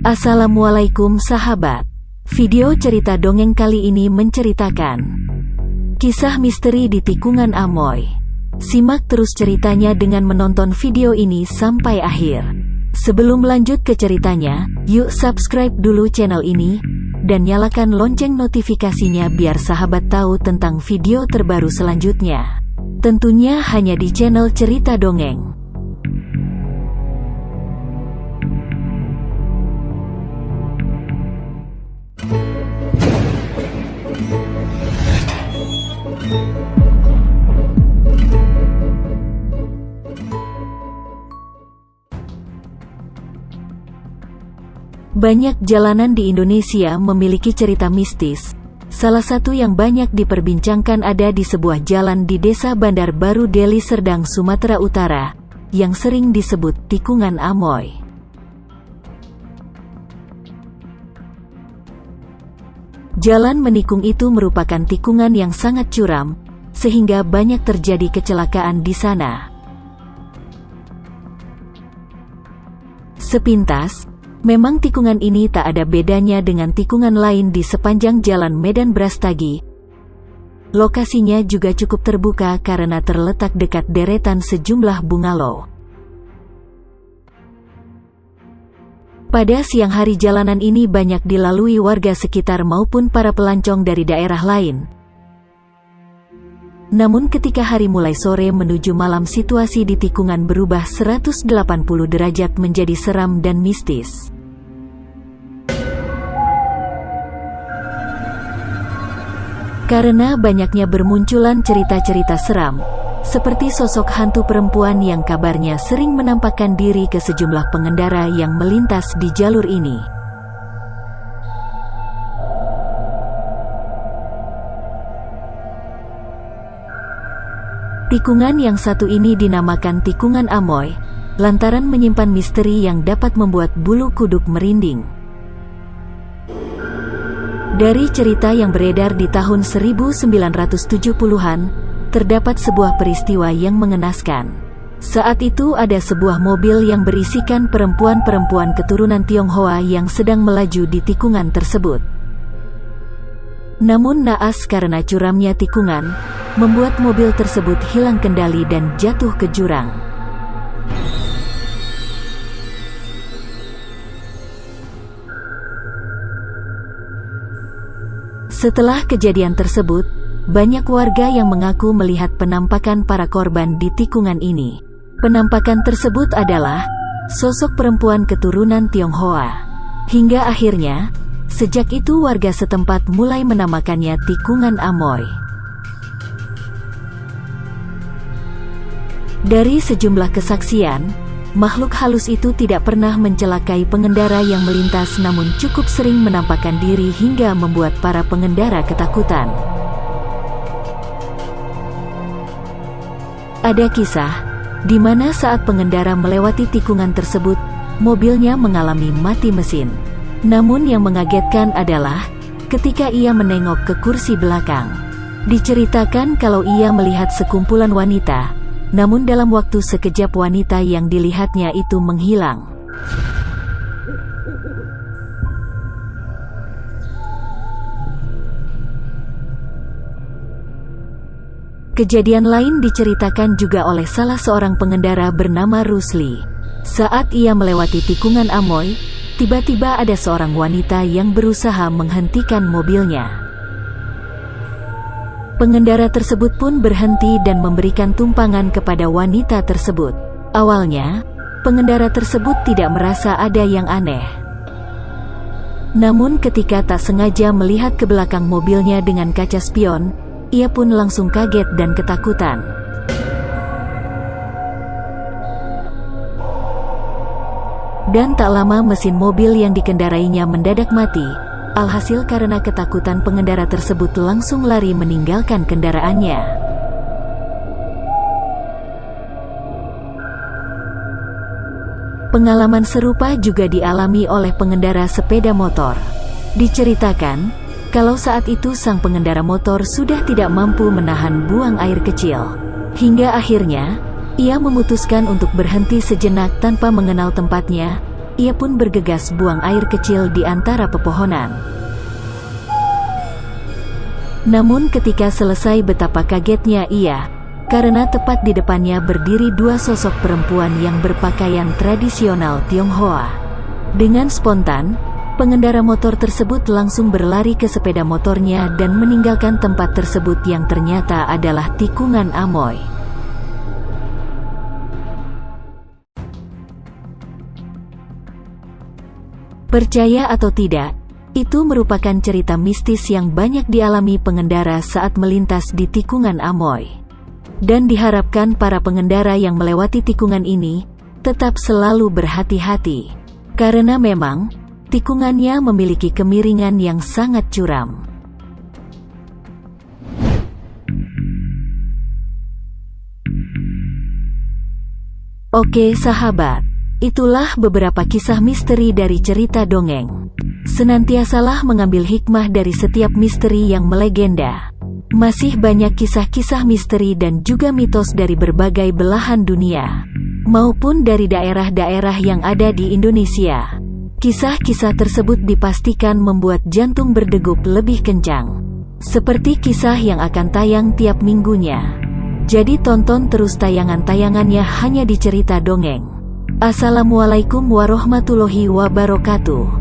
Assalamualaikum sahabat. Video cerita dongeng kali ini menceritakan kisah misteri di tikungan Amoy. Simak terus ceritanya dengan menonton video ini sampai akhir. Sebelum lanjut ke ceritanya, yuk subscribe dulu channel ini dan nyalakan lonceng notifikasinya biar sahabat tahu tentang video terbaru selanjutnya. Tentunya hanya di channel Cerita Dongeng. Banyak jalanan di Indonesia memiliki cerita mistis. Salah satu yang banyak diperbincangkan ada di sebuah jalan di Desa Bandar Baru Deli Serdang, Sumatera Utara, yang sering disebut Tikungan Amoy. Jalan menikung itu merupakan tikungan yang sangat curam, sehingga banyak terjadi kecelakaan di sana. Sepintas, memang tikungan ini tak ada bedanya dengan tikungan lain di sepanjang Jalan Medan Brastagi. Lokasinya juga cukup terbuka karena terletak dekat deretan sejumlah bungalow. Pada siang hari jalanan ini banyak dilalui warga sekitar maupun para pelancong dari daerah lain. Namun ketika hari mulai sore menuju malam, situasi di tikungan berubah 180 derajat menjadi seram dan mistis. Karena banyaknya bermunculan cerita-cerita seram, seperti sosok hantu perempuan yang kabarnya sering menampakkan diri ke sejumlah pengendara yang melintas di jalur ini. Tikungan yang satu ini dinamakan Tikungan Amoy, lantaran menyimpan misteri yang dapat membuat bulu kuduk merinding. Dari cerita yang beredar di tahun 1970-an, terdapat sebuah peristiwa yang mengenaskan. Saat itu ada sebuah mobil yang berisikan perempuan-perempuan keturunan Tionghoa yang sedang melaju di tikungan tersebut. Namun naas karena curamnya tikungan, membuat mobil tersebut hilang kendali dan jatuh ke jurang. Setelah kejadian tersebut, banyak warga yang mengaku melihat penampakan para korban di tikungan ini. Penampakan tersebut adalah sosok perempuan keturunan Tionghoa. Hingga akhirnya, sejak itu warga setempat mulai menamakannya Tikungan Amoy. Dari sejumlah kesaksian, makhluk halus itu tidak pernah mencelakai pengendara yang melintas, namun cukup sering menampakkan diri hingga membuat para pengendara ketakutan. Ada kisah di mana saat pengendara melewati tikungan tersebut, mobilnya mengalami mati mesin. Namun yang mengagetkan adalah ketika ia menengok ke kursi belakang. Diceritakan kalau ia melihat sekumpulan wanita, namun dalam waktu sekejap wanita yang dilihatnya itu menghilang. Kejadian lain diceritakan juga oleh salah seorang pengendara bernama Rusli. Saat ia melewati tikungan Amoy, tiba-tiba ada seorang wanita yang berusaha menghentikan mobilnya. Pengendara tersebut pun berhenti dan memberikan tumpangan kepada wanita tersebut. Awalnya, pengendara tersebut tidak merasa ada yang aneh. Namun ketika tak sengaja melihat ke belakang mobilnya dengan kaca spion, ia pun langsung kaget dan ketakutan. Dan tak lama mesin mobil yang dikendarainya mendadak mati. Alhasil karena ketakutan, pengendara tersebut langsung lari meninggalkan kendaraannya. Pengalaman serupa juga dialami oleh pengendara sepeda motor. Diceritakan, kalau saat itu sang pengendara motor sudah tidak mampu menahan buang air kecil. Hingga akhirnya, Ia memutuskan untuk berhenti sejenak tanpa mengenal tempatnya. Ia pun bergegas buang air kecil di antara pepohonan. Namun ketika selesai, betapa kagetnya ia, karena tepat di depannya berdiri dua sosok perempuan yang berpakaian tradisional Tionghoa. Dengan spontan, pengendara motor tersebut langsung berlari ke sepeda motornya dan meninggalkan tempat tersebut yang ternyata adalah tikungan Amoy. Percaya atau tidak, itu merupakan cerita mistis yang banyak dialami pengendara saat melintas di tikungan Amoy. Dan diharapkan para pengendara yang melewati tikungan ini tetap selalu berhati-hati, karena memang tikungannya memiliki kemiringan yang sangat curam. Oke sahabat, itulah beberapa kisah misteri dari cerita dongeng. Senantiasalah mengambil hikmah dari setiap misteri yang melegenda. Masih banyak kisah-kisah misteri dan juga mitos dari berbagai belahan dunia, maupun dari daerah-daerah yang ada di Indonesia. Kisah-kisah tersebut dipastikan membuat jantung berdegup lebih kencang, seperti kisah yang akan tayang tiap minggunya. Jadi tonton terus tayangan-tayangannya hanya di Cerita Dongeng. Assalamualaikum warahmatullahi wabarakatuh.